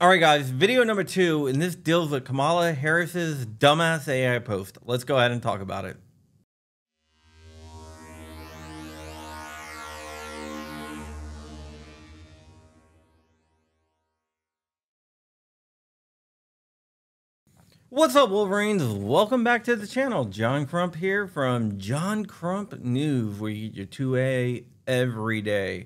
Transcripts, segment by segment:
All right, guys, video number 2, and this deals with Kamala Harris's dumbass AI post. Let's go ahead and talk about it. What's up, Wolverines? Welcome back to the channel. John Crump here from John Crump News, where you get your 2A every day.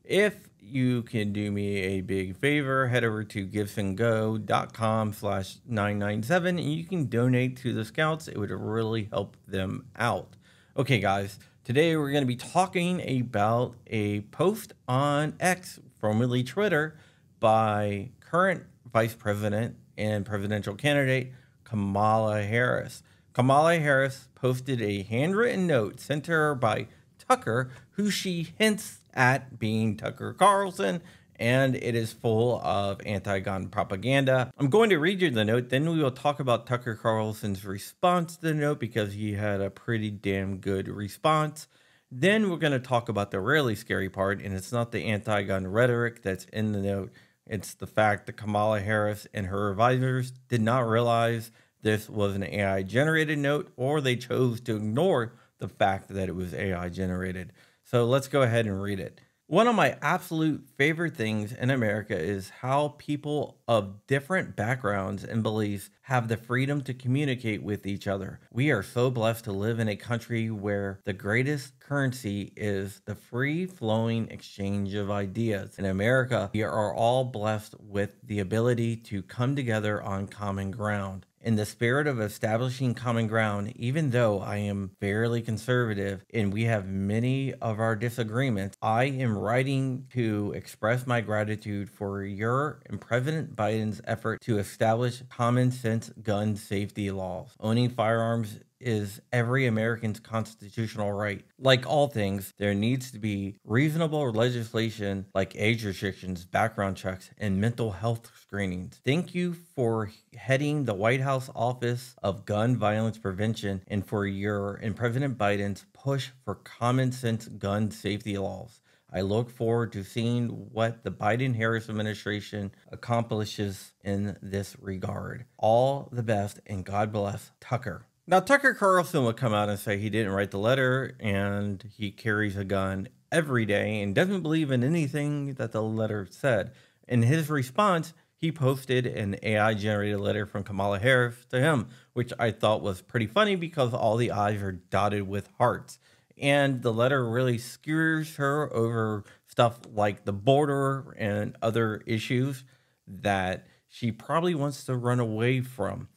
If you can do me a big favor, head over to giftsandgo.com/997 and you can donate to the scouts. It would really help them out. Okay, guys, today we're going to be talking about a post on X, formerly Twitter, by current Vice President and presidential candidate Kamala Harris. Kamala Harris posted a handwritten note sent to her by Tucker, who she hints at being Tucker Carlson, and it is full of anti-gun propaganda. I'm going to read you the note, then we will talk about Tucker Carlson's response to the note, because he had a pretty damn good response. Then we're going to talk about the really scary part, and it's not the anti-gun rhetoric that's in the note. It's the fact that Kamala Harris and her advisors did not realize this was an AI-generated note, or they chose to ignore the fact that it was AI-generated. So let's go ahead and read it. One of my absolute favorite things in America is how people of different backgrounds and beliefs have the freedom to communicate with each other. We are so blessed to live in a country where the greatest currency is the free-flowing exchange of ideas. In America, we are all blessed with the ability to come together on common ground. In the spirit of establishing common ground, even though I am fairly conservative and we have many of our disagreements, I am writing to express my gratitude for your and President Biden's effort to establish common sense gun safety laws. Owning firearms is every American's constitutional right. Like all things, there needs to be reasonable legislation like age restrictions, background checks, and mental health screenings. Thank you for heading the White House Office of Gun Violence Prevention and for your and President Biden's push for common sense gun safety laws. I look forward to seeing what the Biden-Harris administration accomplishes in this regard. All the best, and God bless, Tucker. Now, Tucker Carlson would come out and say he didn't write the letter and he carries a gun every day and doesn't believe in anything that the letter said. In his response, he posted an AI-generated letter from Kamala Harris to him, which I thought was pretty funny because all the eyes are dotted with hearts. And the letter really skewers her over stuff like the border and other issues that she probably wants to run away from.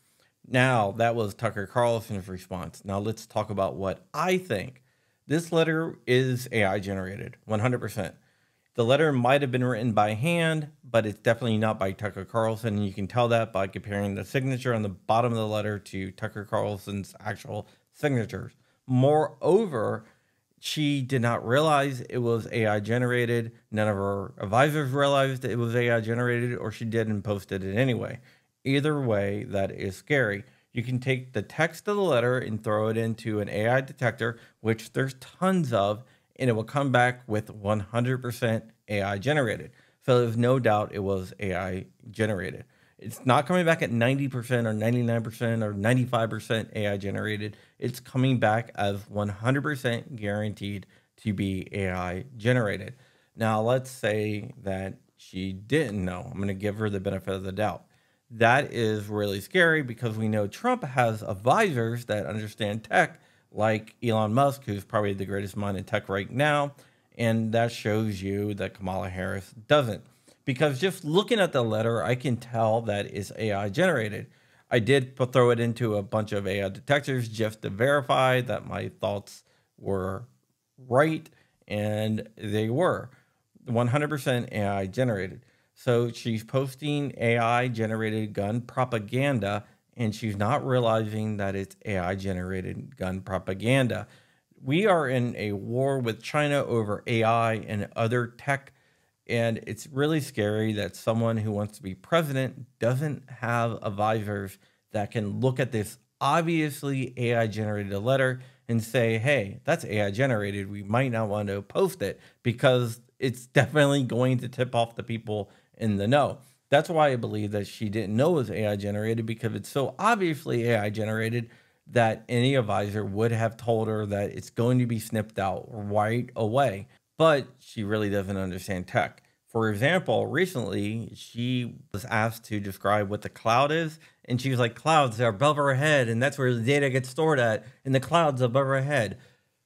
Now, that was Tucker Carlson's response. Now, let's talk about what I think. This letter is AI generated, 100%. The letter might have been written by hand, but it's definitely not by Tucker Carlson. And you can tell that by comparing the signature on the bottom of the letter to Tucker Carlson's actual signatures. Moreover, she did not realize it was AI generated. None of her advisors realized it was AI generated, or she didn't post it anyway. Either way, that is scary. You can take the text of the letter and throw it into an AI detector, which there's tons of, and it will come back with 100% AI generated. So there's no doubt it was AI generated. It's not coming back at 90% or 99% or 95% AI generated. It's coming back as 100% guaranteed to be AI generated. Now, let's say that she didn't know. I'm going to give her the benefit of the doubt. That is really scary because we know Trump has advisors that understand tech, like Elon Musk, who's probably the greatest mind in tech right now. And that shows you that Kamala Harris doesn't. Because just looking at the letter, I can tell that it's AI generated. I did throw it into a bunch of AI detectors just to verify that my thoughts were right, and they were 100% AI generated. So she's posting AI generated gun propaganda, and she's not realizing that it's AI generated gun propaganda. We are in a war with China over AI and other tech. And it's really scary that someone who wants to be president doesn't have advisors that can look at this obviously AI generated letter and say, hey, that's AI generated. We might not want to post it because it's definitely going to tip off the people in the know. That's why I believe that she didn't know it was AI generated, because it's so obviously AI generated that any advisor would have told her that it's going to be snipped out right away. But she really doesn't understand tech. For example, recently she was asked to describe what the cloud is, and she was like, clouds are above her head, and that's where the data gets stored at, in the clouds above her head.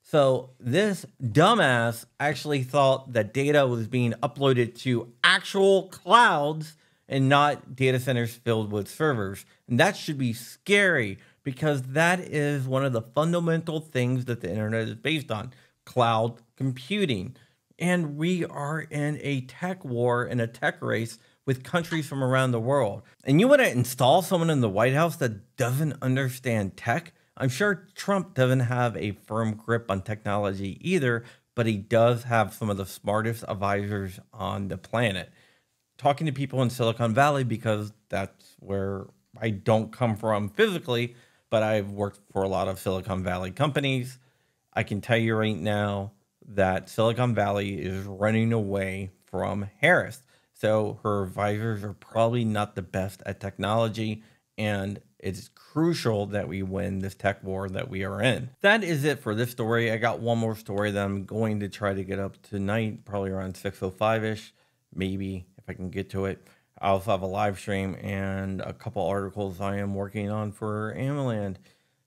So this dumbass actually thought that data was being uploaded to actual clouds and not data centers filled with servers. And that should be scary, because that is one of the fundamental things that the internet is based on: cloud computing. And we are in a tech war and a tech race with countries from around the world. And you want to install someone in the White House that doesn't understand tech? I'm sure Trump doesn't have a firm grip on technology either, but he does have some of the smartest advisors on the planet. Talking to people in Silicon Valley, because that's where I don't come from physically, but I've worked for a lot of Silicon Valley companies. I can tell you right now that Silicon Valley is running away from Harris. So her advisors are probably not the best at technology, and it's crucial that we win this tech war that we are in. That is it for this story. I got one more story that I'm going to try to get up tonight, probably around 6:05-ish, maybe, if I can get to it. I also have a live stream and a couple articles I am working on for Amaland.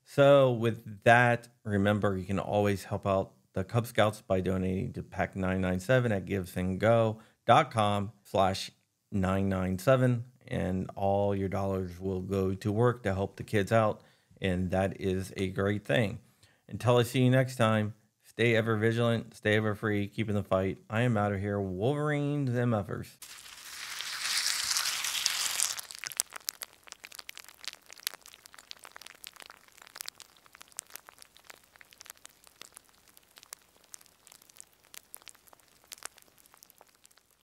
So with that, remember, you can always help out the Cub Scouts by donating to Pack 997 at givesandgo.com/997, and all your dollars will go to work to help the kids out, and that is a great thing. Until I see you next time, stay ever vigilant, stay ever free, keep in the fight. I am out of here. Wolverines and MFers.